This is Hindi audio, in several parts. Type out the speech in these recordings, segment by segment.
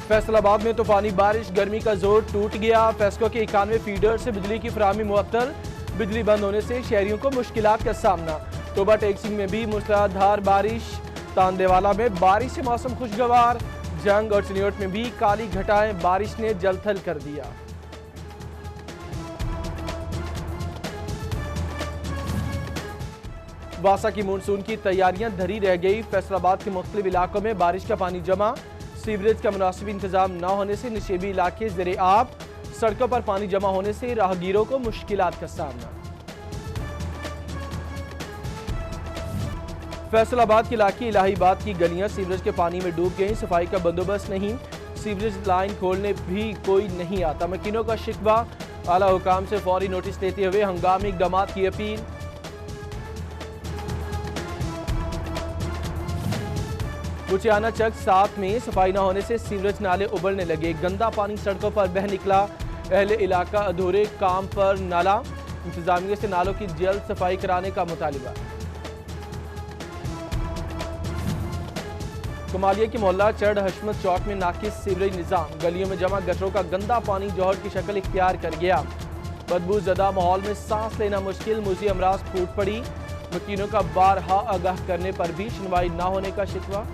फैसलाबाद में तूफानी बारिश, गर्मी का जोर टूट गया। फैसलों के 91 फीडर से बिजली की फराहमी मुअत्तल, बिजली बंद होने से शहरियों को मुश्किलात का सामना। तोबा टेक्सिंग में भी मूसलाधार बारिश, तांदेवाला में बारिश से मौसम खुशगवार। जंग और चिनियोट में भी काली घटाएं, बारिश ने जलथल कर दिया। वासा की मानसून की तैयारियां धरी रह गई। फैसलाबाद के मुख्तलिफ इलाकों में बारिश का पानी जमा, सीवरेज का मुनासिब इंतजाम न होने से निशेबी इलाके ज़ेरे आब, सड़कों पर पानी जमा होने से राहगीरों को मुश्किलात का सामना। फैसलाबाद के इलाके इलाहीबाद की गलियां सीवरेज के पानी में डूब गई। सफाई का बंदोबस्त नहीं, सीवरेज लाइन खोलने भी कोई नहीं आता। मकीनों का शिकवा, आला हुकाम से फौरी नोटिस लेते हुए हंगामी इकदाम की अपील। बुचियाना चक 7 में सफाई न होने से सीवरेज नाले उबलने लगे। गंदा पानी सड़कों पर बह निकला। अहले इलाका अधूरे काम पर नाला, इंतजामिया से नालों की जल्द सफाई कराने का मुतालिबा। कमालिया की मोहल्ला चढ़ हशमत चौक में नाकिस सीवरेज निजाम, गलियों में जमा गटरों का गंदा पानी जौहर की शक्ल इख्तियार कर गया। बदबू ज़दा माहौल में सांस लेना मुश्किल, मुजी अमराज फूट पड़ी। वकीलों का बारहा आगाह करने पर भी सुनवाई न होने का शिकवा।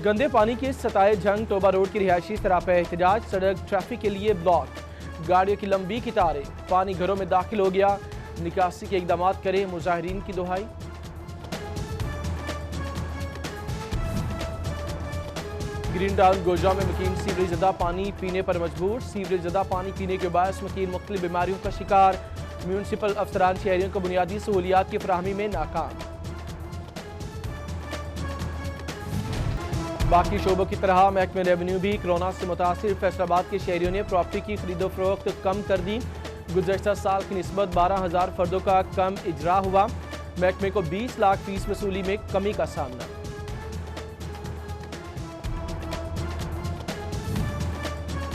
गंदे पानी के सताए जंग, टोबा रोड की रिहायशी सरापा एहतजाज, सड़क ट्रैफिक के लिए ब्लॉक, गाड़ियों की लंबी कितारें, पानी घरों में दाखिल हो गया। निकासी के इकदाम करें, मुजाहिरीन की दुहाई। ग्रीन टाउन गोजा में मकीन सीवरेज ज़दा पानी पीने पर मजबूर। सीवरेज ज़दा पानी पीने के बायस मकीन मुख्तलिफ बीमारियों का शिकार। म्यूनसिपल अफसरान शहरियों को बुनियादी सहूलियात की फराहमी में नाकाम। बाकी शोबों की तरह महकमे रेवेन्यू भी कोरोना से मुतासिर। फैसलाबाद के शहरियों ने प्रॉपर्टी की खरीदो फरोख्त कम कर दी। गुज़श्ता साल की निस्बत 12,000 फर्दों का कम इजरा हुआ। महकमे को 20 लाख फीस वसूली में कमी का सामना।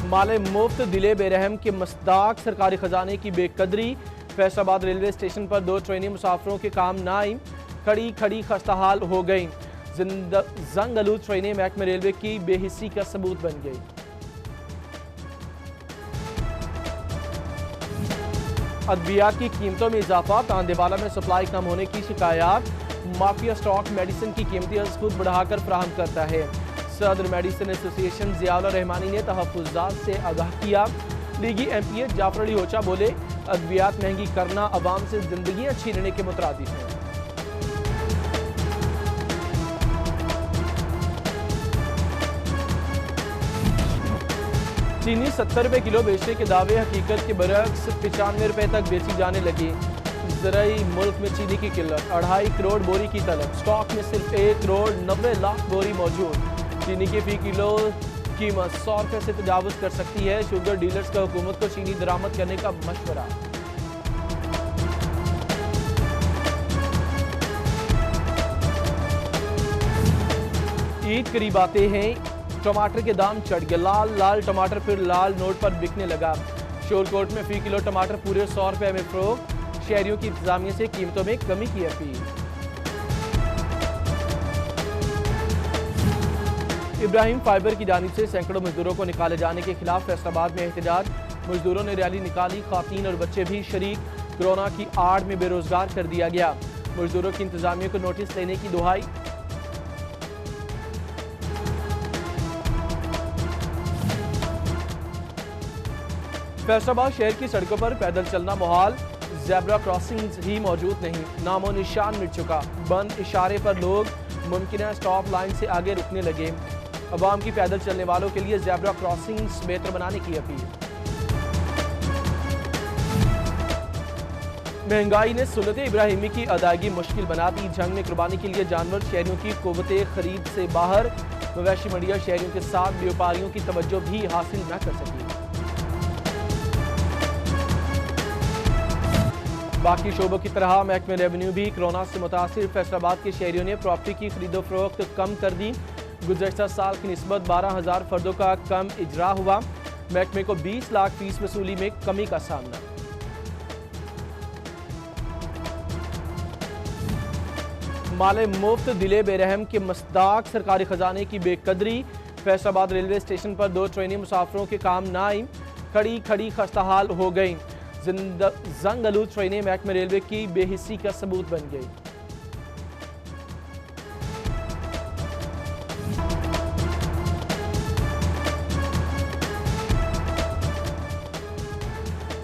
माले मुफ्त दिले बेरहम के मस्दाक, सरकारी खजाने की बेकदरी। फैसलाबाद रेलवे स्टेशन पर 2 ट्रेनें मुसाफिरों के काम न आई, खड़ी खड़ी खस्ताहाल हो गई। जंग आलूद ट्रेनें महकमे रेलवे की बेहिस्सी का सबूत बन गई। अद्वियात की कीमतों में इजाफा, तांदेवाला में सप्लाई कम होने की शिकायत। माफिया स्टॉक मेडिसिन की कीमतें खुद बढ़ाकर फराहम करता है। सदर मेडिसिन एसोसिएशन जियाउल रहमानी ने तहफ़्फ़ुज़ात से आगाह किया। लीगी एमपीए जाफर अली होचा बोले, अद्वियात महंगी करना अवाम से जिंदगियां छीनने के मुतरादिफ है। चीनी 70 रुपए किलो बेचने के दावे हकीकत के बरक्स 95 रुपए तक बेची जाने लगी। ज़राई मुल्क में चीनी की किल्लत, 2.5 करोड़ बोरी की तलब। स्टॉक में सिर्फ 1 करोड़ 90 लाख बोरी मौजूद। चीनी की फी किलो कीमत 100 रुपए से तजावुज कर सकती है। शुगर डीलर्स का हुकूमत को चीनी दरामद करने का मशवरा। ईद करीब आते हैं, टमाटर के दाम चढ़ गए। लाल लाल टमाटर फिर लाल नोट पर बिकने लगा। शोरकोट में फी किलो टमाटर पूरे 100 रुपए में फरोख्त। शहरियों की इंतजामिया से कीमतों में कमी की अपील। इब्राहिम फाइबर की जानिब से सैकड़ों मजदूरों को निकाले जाने के खिलाफ फैसलाबाद में एहतजाज। मजदूरों ने रैली निकाली, खातीन और बच्चे भी शरीक। कोरोना की आड़ में बेरोजगार कर दिया गया। मजदूरों की इंतजामिया को नोटिस लेने की दुहाई। फैसलाबाद शहर की सड़कों पर पैदल चलना मुहाल। ज़ेब्रा क्रॉसिंग्स ही मौजूद नहीं, नामो निशान मिट चुका। बंद इशारे पर लोग मुमकिन स्टॉप लाइन से आगे रुकने लगे। अवाम की पैदल चलने वालों के लिए ज़ेब्रा क्रॉसिंग्स बेहतर बनाने की अपील। महंगाई ने सुन्नत इब्राहिमी की अदायगी मुश्किल बना दी। जंग में कुर्बानी के लिए जानवर शहरियों की कुव्वते खरीद से बाहर। मवेशी मंडियां शहरियों के साथ व्यापारियों की तवज्जो भी हासिल न कर सकी। बाकी शोबों की तरह महकमे रेवेन्यू भी कोरोना से मुतासिर। फैसलाबाद के शहरियों ने प्रॉपर्टी की खरीदो फरोख्त कम कर दी। गुज़श्ता साल की निस्बत 12,000 फर्दों का कम इजरा हुआ। महकमे को 20 लाख फीस वसूली में कमी का सामना। माले मुफ्त दिले बेरहम के मस्दाक सरकारी खजाने की बेकदरी। फैसलाबाद रेलवे स्टेशन पर 2 ट्रेनें मुसाफिरों के काम न आई, खड़ी खड़ी खस्ताहाल हो गई। जंग आलूद ट्रेनें महकमे रेलवे की बेहिस्सी का सबूत बन गई।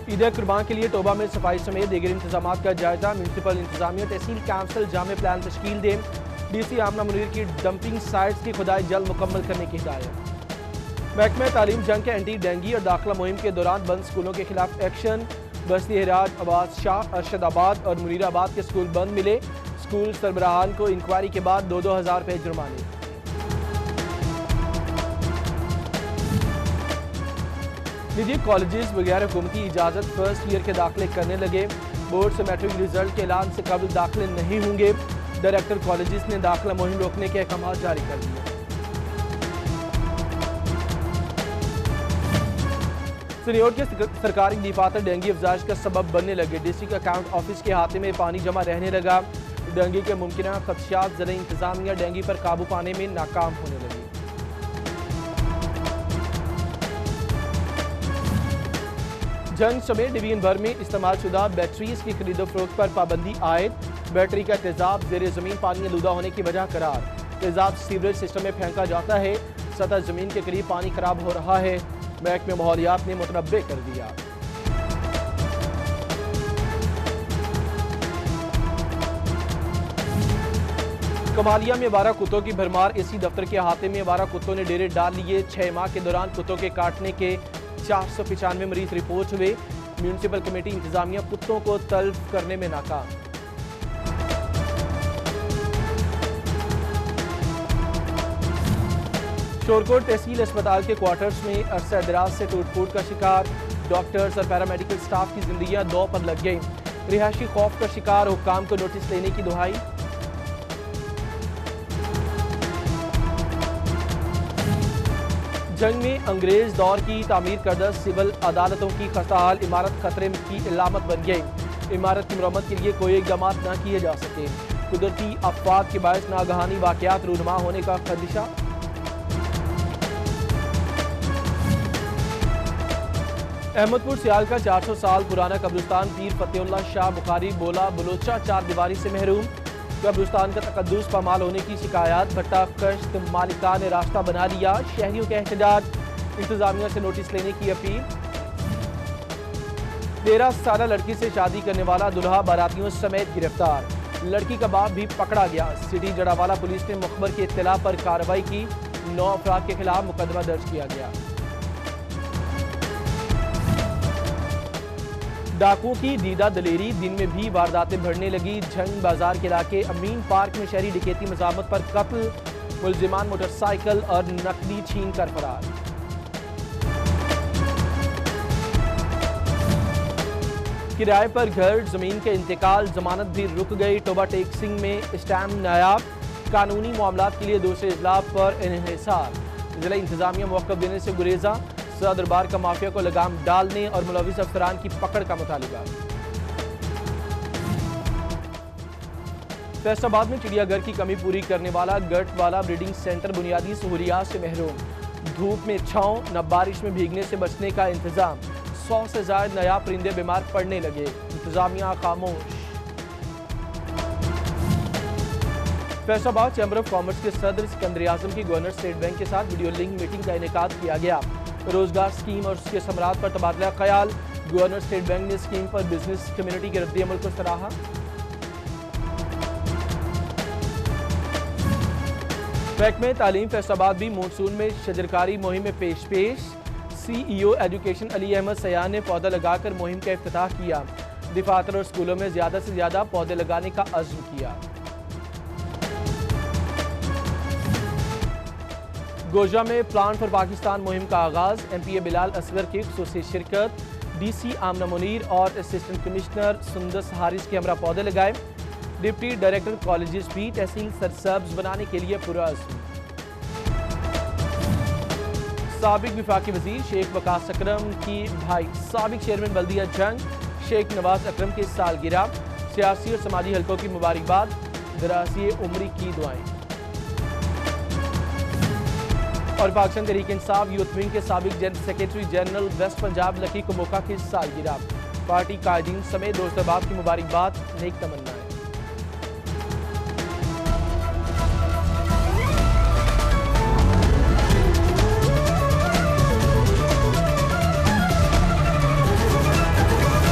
ईद कुर्बान के लिए टोबा में सफाई समेत दीगर इंतजाम का जायजा। म्यूनसिपल इंतजामिया तहसील काउंसिल जामे प्लान तश्कील दें। DC आमना मुनीर की डंपिंग साइट्स की खुदाई जल्द मुकम्मल करने की हिदायत। महकमा तालीम जंग के एंटी डेंगी और दाखिला मुहिम के दौरान बंद स्कूलों के खिलाफ एक्शन। बस्ती हराज, अब्बास शाह, अरशदाबाद और मुनीराबाद के स्कूल बंद मिले। स्कूल सरबराहान को इंक्वायरी के बाद 2-2 हज़ार रुपये जुर्माने। निजी कॉलेजेस बगैर हुकूमती इजाज़त फर्स्ट ईयर के दाखिले करने लगे। बोर्ड से मैट्रिक रिजल्ट के ऐलान से कबल दाखिले नहीं होंगे। डायरेक्टर कॉलेजेस ने दाखिला मुहिम रोकने के अहकाम जारी कर दिए। सीनियर के सरकारी दफातर डेंगू अफजाइश का सबब बनने लगे। डिस्ट्रिक्ट अकाउंट ऑफिस के हाथे में पानी जमा रहने लगा। डेंगू के मुमकिन खदशात ज़िला इंतजामिया डेंगू पर काबू पाने में नाकाम होने लगी। जंग समेत डिवीजन भर में इस्तेमाल शुदा बैटरीज की खरीदो फरोख्त पर पाबंदी आयद। बैटरी का तेजाब जेर जमीन पानी आलूदा होने की वजह करार। तेजाब सीवरेज सिस्टम में फेंका जाता है। सतह जमीन के करीब पानी खराब हो रहा है। महकमे माहौलियात ने मुतनब्बे कर दिया। कमालिया में 12 कुत्तों की भरमार। एसी दफ्तर के अहाते में 12 कुत्तों ने डेरे डाल लिए। 6 माह के दौरान कुत्तों के काटने के 495 मरीज रिपोर्ट हुए। म्यूनसिपल कमेटी इंतजामिया कुत्तों को तल्फ करने में नाकाम। शोरकोट तहसील अस्पताल के क्वार्टर्स में अरसा दराज से टूट फूट का शिकार। डॉक्टर्स और पैरामेडिकल स्टाफ की जिंदगियां दौ पर लग गई। रिहायशी खौफ का शिकार, हुक्काम को नोटिस लेने की दुहाई। जंग में अंग्रेज दौर की तामीर करदा सिविल अदालतों की खस्ताहाल। इमारत खतरे की इलामत बन गई। इमारत की मरम्मत के लिए कोई इकदाम न किए जा सके। कुदरती आफात के बायस नागहानी वाकयात रूनुमा होने का खदशा। अहमदपुर सियाल का 400 साल पुराना कब्रिस्तान पीर फतेहुल्लाह शाह बुखारी बोला बलोचा 4 दीवारी से महरूम। कब्रिस्तान का तकद्दुस पामाल होने की शिकायत। भट्टा कश्त मालिका ने रास्ता बना लिया। शहरियों का एहतजाज। इंतजामिया से नोटिस लेने की अपील। 13 साल लड़की से शादी करने वाला दुल्हा बारातियों समेत गिरफ्तार। लड़की का बाप भी पकड़ा गया। सिटी जड़ावाला पुलिस ने मुखबर की इत्तला पर कार्रवाई की। 9 अफराद के खिलाफ मुकदमा दर्ज किया गया। डाकुओं की दीदा दलेरी। दिन में भी वारदातें बढ़ने लगी। झंग बाजार के इलाके अमीन पार्क में शहरी डकैती मजामत पर कत्ल। मुलजिमान मोटरसाइकिल और नकदी छीन कर फरार। किराए पर घर जमीन के इंतकाल, जमानत भी रुक गई। टोबा टेक्सिंग में स्टैम्प नायाब। कानूनी मामलात के लिए दूसरे इजलास पर इन्हिसार। जिला इंतजामिया मौक़िफ़ देने से गुरेजा। सदर बार का माफिया को लगाम डालने और मुलविस अफसरान की पकड़ का मुतालिबा। फैसलाबाद में चिड़ियाघर की कमी पूरी करने वाला गट वाला ब्रीडिंग सेंटर बुनियादी सहूलियात से महरूम। धूप में छांव, न बारिश में भीगने से बचने का इंतजाम। 100 से ज्यादा नया परिंदे बीमार पड़ने लगे। इंतजामिया खामोश। फैसलाबाद चैम्बर ऑफ कॉमर्स के सदर सिकंदर आजम की गवर्नर स्टेट बैंक के साथ वीडियो लिंक मीटिंग का इनेकाद किया गया। रोजगार स्कीम और उसके समरात पर तबादला ख्याल। गवर्नर स्टेट बैंक ने स्कीम पर बिजनेस कम्युनिटी के रद्द अमल को सराहा। महकमे तालीम फैसलाबाद भी मानसून में शजरकारी मुहिम में पेश। CEO एजुकेशन अली अहमद सयान ने पौधा लगाकर मुहिम का इफ्तिताह किया। दफातर और स्कूलों में ज्यादा से ज्यादा पौधे लगाने का अज़्म किया। गोजा में प्लान फॉर पाकिस्तान मुहिम का आगाज। MPA बिलाल असगर की खुसूसी शिरकत। DC आमना मुनीर और असिस्टेंट कमिश्नर सुंदस हारिस के हमरा पौधे लगाए। डिप्टी डायरेक्टर कॉलेजेस भी तहसील सरसब्ज बनाने के लिए पुरअज़्म। साबिक विफाकी वजीर शेख वकास अकरम की भाई साबिक चेयरमैन बल्दिया जंग शेख नवाज अकरम की सालगिरह। सियासी और समाजी हलकों की मुबारकबाद। दरासी उम्री की दुआएं। और पाकिस्तान तहरीक इंसाफ यूथ विंग के साबिक general secretary general west Punjab Lucky Kumoka की सालगिरह। पार्टी कायदीन समेत दोस्त अहबाब की मुबारकबाद, नेक तमन्ना।